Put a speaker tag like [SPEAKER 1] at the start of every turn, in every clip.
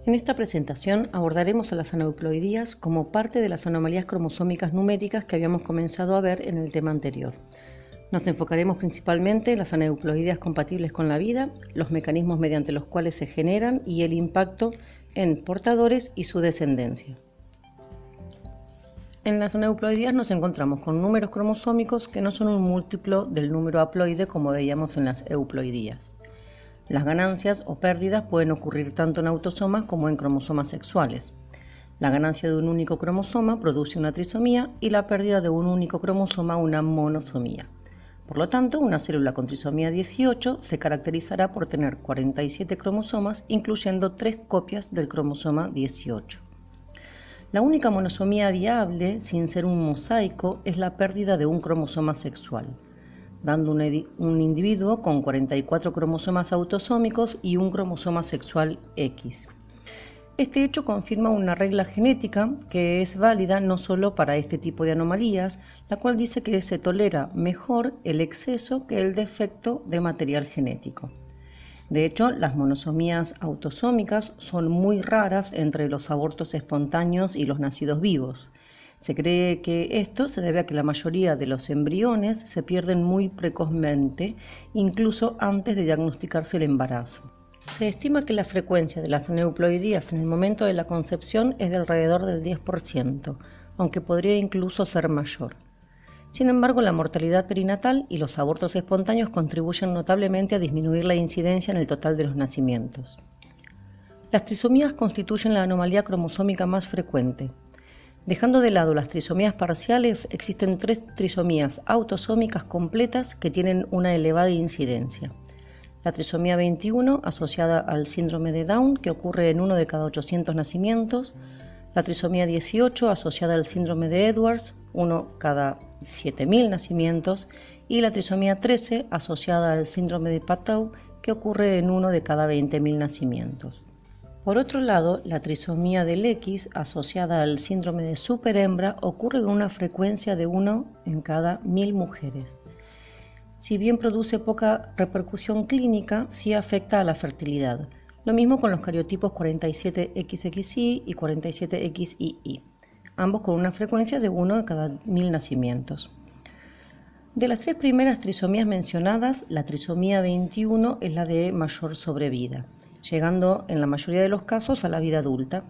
[SPEAKER 1] En esta presentación abordaremos a las aneuploidías como parte de las anomalías cromosómicas numéricas que habíamos comenzado a ver en el tema anterior. Nos enfocaremos principalmente en las aneuploidías compatibles con la vida, los mecanismos mediante los cuales se generan y el impacto en portadores y su descendencia. En las aneuploidías nos encontramos con números cromosómicos que no son un múltiplo del número haploide como veíamos en las euploidías. Las ganancias o pérdidas pueden ocurrir tanto en autosomas como en cromosomas sexuales. La ganancia de un único cromosoma produce una trisomía y la pérdida de un único cromosoma una monosomía. Por lo tanto, una célula con trisomía 18 se caracterizará por tener 47 cromosomas, incluyendo 3 copias del cromosoma 18. La única monosomía viable, sin ser un mosaico, es la pérdida de un cromosoma sexual, dando un individuo con 44 cromosomas autosómicos y un cromosoma sexual X. Este hecho confirma una regla genética que es válida no solo para este tipo de anomalías, la cual dice que se tolera mejor el exceso que el defecto de material genético. De hecho, las monosomías autosómicas son muy raras entre los abortos espontáneos y los nacidos vivos. Se cree que esto se debe a que la mayoría de los embriones se pierden muy precozmente, incluso antes de diagnosticarse el embarazo. Se estima que la frecuencia de las aneuploidías en el momento de la concepción es de alrededor del 10%, aunque podría incluso ser mayor. Sin embargo, la mortalidad perinatal y los abortos espontáneos contribuyen notablemente a disminuir la incidencia en el total de los nacimientos. Las trisomías constituyen la anomalía cromosómica más frecuente. Dejando de lado las trisomías parciales, existen 3 trisomías autosómicas completas que tienen una elevada incidencia. La trisomía 21, asociada al síndrome de Down, que ocurre en 1 de cada 800 nacimientos. La trisomía 18, asociada al síndrome de Edwards, 1 cada 7.000 nacimientos. Y la trisomía 13, asociada al síndrome de Patau, que ocurre en 1 de cada 20.000 nacimientos. Por otro lado, la trisomía del X, asociada al síndrome de superhembra, ocurre con una frecuencia de 1 en cada 1.000 mujeres. Si bien produce poca repercusión clínica, sí afecta a la fertilidad. Lo mismo con los cariotipos 47XXY y 47XII, ambos con una frecuencia de 1 en cada 1.000 nacimientos. De las 3 primeras trisomías mencionadas, la trisomía 21 es la de mayor sobrevida, llegando en la mayoría de los casos a la vida adulta,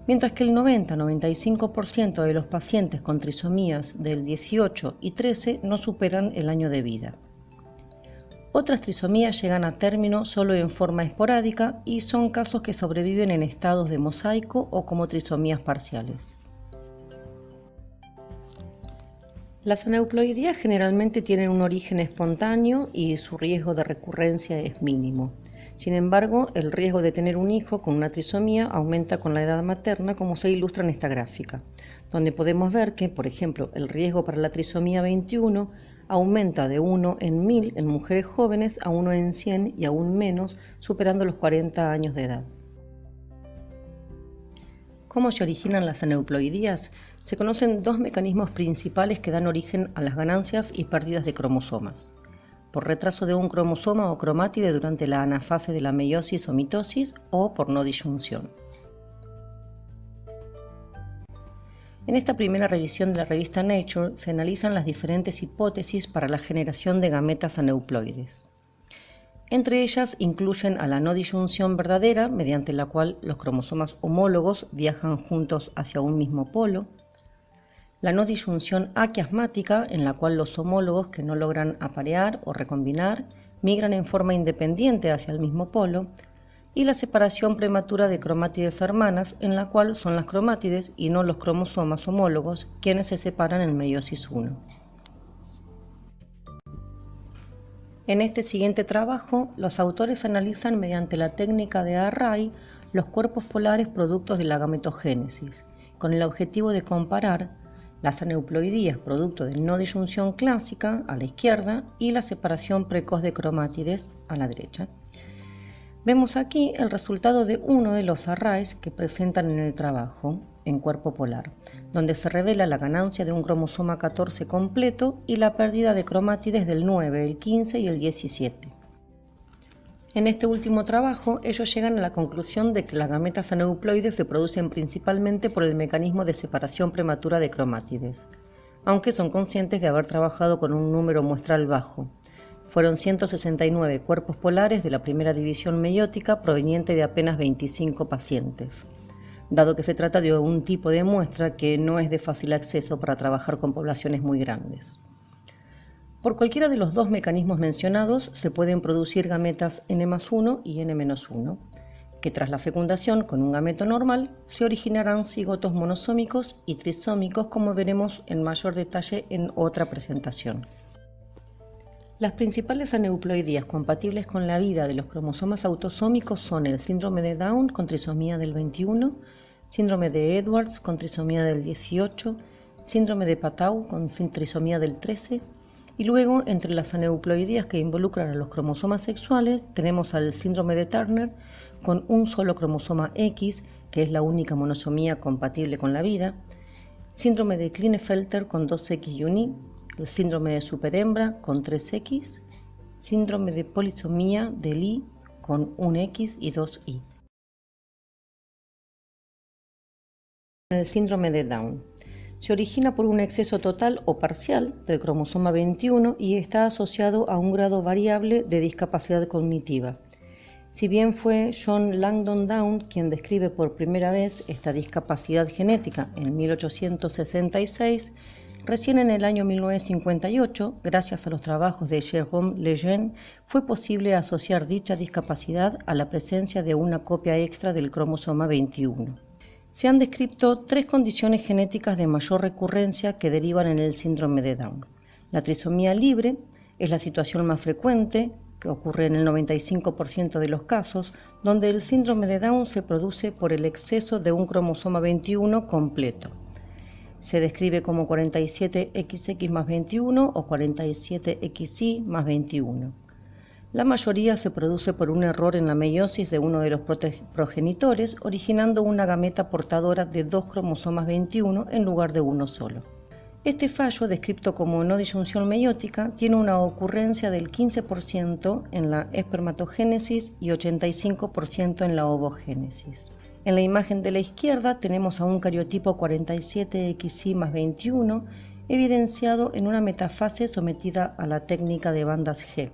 [SPEAKER 1] mientras que el 90-95% de los pacientes con trisomías del 18 y 13 no superan el año de vida. Otras trisomías llegan a término solo en forma esporádica y son casos que sobreviven en estados de mosaico o como trisomías parciales. Las aneuploidías generalmente tienen un origen espontáneo y su riesgo de recurrencia es mínimo. Sin embargo, el riesgo de tener un hijo con una trisomía aumenta con la edad materna, como se ilustra en esta gráfica, donde podemos ver que, por ejemplo, el riesgo para la trisomía 21 aumenta de 1 en 1000 en mujeres jóvenes a 1 en 100 y aún menos, superando los 40 años de edad. ¿Cómo se originan las aneuploidías? Se conocen 2 mecanismos principales que dan origen a las ganancias y pérdidas de cromosomas: por retraso de un cromosoma o cromátide durante la anafase de la meiosis o mitosis, o por no disyunción. En esta primera revisión de la revista Nature se analizan las diferentes hipótesis para la generación de gametas aneuploides. Entre ellas incluyen a la no disyunción verdadera, mediante la cual los cromosomas homólogos viajan juntos hacia un mismo polo; la no disyunción aquiasmática, en la cual los homólogos que no logran aparear o recombinar migran en forma independiente hacia el mismo polo; y la separación prematura de cromátides hermanas, en la cual son las cromátides y no los cromosomas homólogos quienes se separan en meiosis 1. En este siguiente trabajo, los autores analizan mediante la técnica de Array los cuerpos polares productos de la gametogénesis, con el objetivo de comparar las aneuploidías producto de no disyunción clásica a la izquierda y la separación precoz de cromátides a la derecha. Vemos aquí el resultado de uno de los arrays que presentan en el trabajo, en cuerpo polar, donde se revela la ganancia de un cromosoma 14 completo y la pérdida de cromátides del 9, el 15 y el 17. En este último trabajo, ellos llegan a la conclusión de que las gametas aneuploides se producen principalmente por el mecanismo de separación prematura de cromátides, aunque son conscientes de haber trabajado con un número muestral bajo. Fueron 169 cuerpos polares de la primera división meiótica proveniente de apenas 25 pacientes, dado que se trata de un tipo de muestra que no es de fácil acceso para trabajar con poblaciones muy grandes. Por cualquiera de los dos mecanismos mencionados se pueden producir gametas N+1 y N-1, que tras la fecundación con un gameto normal se originarán cigotos monosómicos y trisómicos, como veremos en mayor detalle en otra presentación. Las principales aneuploidías compatibles con la vida de los cromosomas autosómicos son el síndrome de Down con trisomía del 21, síndrome de Edwards con trisomía del 18, síndrome de Patau con trisomía del 13, y luego, entre las aneuploidías que involucran a los cromosomas sexuales, tenemos al síndrome de Turner con un solo cromosoma X, que es la única monosomía compatible con la vida, síndrome de Klinefelter con 2X y un Y, el síndrome de superhembra con 3X, síndrome de polisomía del Y con un X y 2Y. El síndrome de Down se origina por un exceso total o parcial del cromosoma 21 y está asociado a un grado variable de discapacidad cognitiva. Si bien fue John Langdon Down quien describe por primera vez esta discapacidad genética en 1866, recién en el año 1958, gracias a los trabajos de Jérôme Lejeune, fue posible asociar dicha discapacidad a la presencia de una copia extra del cromosoma 21. Se han descrito 3 condiciones genéticas de mayor recurrencia que derivan en el síndrome de Down. La trisomía libre es la situación más frecuente, que ocurre en el 95% de los casos, donde el síndrome de Down se produce por el exceso de un cromosoma 21 completo. Se describe como 47XX más 21 o 47XY más 21. La mayoría se produce por un error en la meiosis de uno de los progenitores, originando una gameta portadora de 2 cromosomas 21 en lugar de uno solo. Este fallo, descrito como no disyunción meiótica, tiene una ocurrencia del 15% en la espermatogénesis y 85% en la ovogénesis. En la imagen de la izquierda tenemos a un cariotipo 47XY más 21 evidenciado en una metafase sometida a la técnica de bandas G.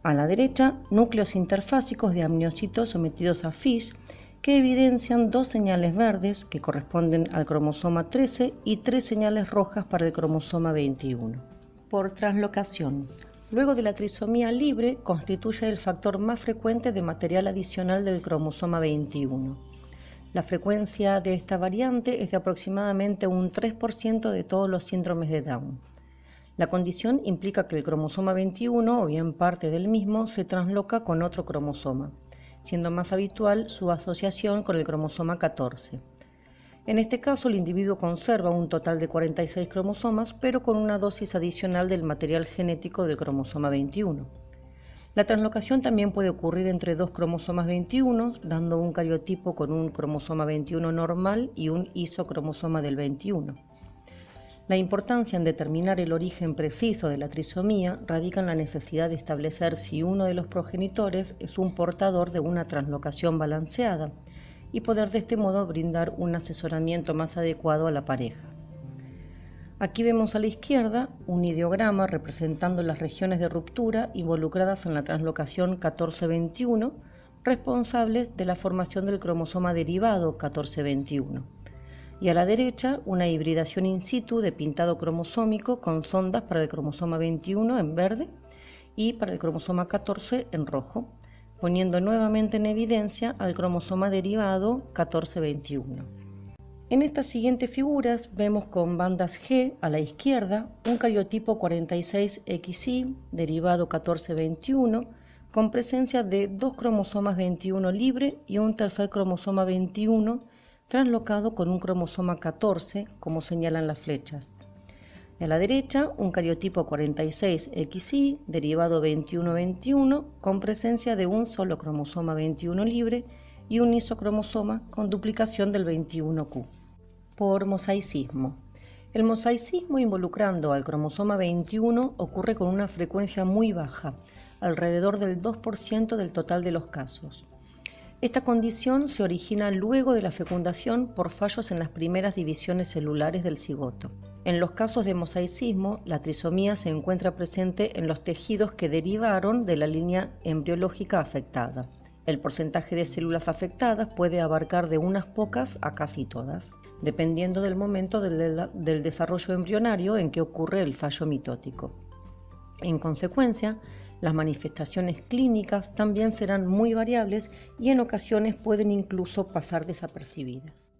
[SPEAKER 1] A la derecha, núcleos interfásicos de amniocitos sometidos a FISH que evidencian 2 señales verdes que corresponden al cromosoma 13 y 3 señales rojas para el cromosoma 21. Por translocación. Luego de la trisomía libre, constituye el factor más frecuente de material adicional del cromosoma 21. La frecuencia de esta variante es de aproximadamente un 3% de todos los síndromes de Down. La condición implica que el cromosoma 21 o bien parte del mismo se transloca con otro cromosoma, siendo más habitual su asociación con el cromosoma 14. En este caso, el individuo conserva un total de 46 cromosomas, pero con una dosis adicional del material genético del cromosoma 21. La translocación también puede ocurrir entre 2 cromosomas 21, dando un cariotipo con un cromosoma 21 normal y un isocromosoma del 21. La importancia en determinar el origen preciso de la trisomía radica en la necesidad de establecer si uno de los progenitores es un portador de una translocación balanceada y poder de este modo brindar un asesoramiento más adecuado a la pareja. Aquí vemos a la izquierda un ideograma representando las regiones de ruptura involucradas en la translocación 14-21, responsables de la formación del cromosoma derivado 14-21. Y a la derecha una hibridación in situ de pintado cromosómico con sondas para el cromosoma 21 en verde y para el cromosoma 14 en rojo, poniendo nuevamente en evidencia al cromosoma derivado 14-21. En estas siguientes figuras vemos con bandas G a la izquierda un cariotipo 46XY derivado 14-21 con presencia de 2 cromosomas 21 libre y un tercer cromosoma 21 translocado con un cromosoma 14, como señalan las flechas. Y a la derecha, un cariotipo 46XY, derivado 21-21, con presencia de un solo cromosoma 21 libre y un isocromosoma con duplicación del 21Q. Por mosaicismo. El mosaicismo involucrando al cromosoma 21 ocurre con una frecuencia muy baja, alrededor del 2% del total de los casos. Esta condición se origina luego de la fecundación por fallos en las primeras divisiones celulares del cigoto. En los casos de mosaicismo, la trisomía se encuentra presente en los tejidos que derivaron de la línea embriológica afectada. El porcentaje de células afectadas puede abarcar de unas pocas a casi todas, dependiendo del momento del desarrollo embrionario en que ocurre el fallo mitótico. En consecuencia, las manifestaciones clínicas también serán muy variables y en ocasiones pueden incluso pasar desapercibidas.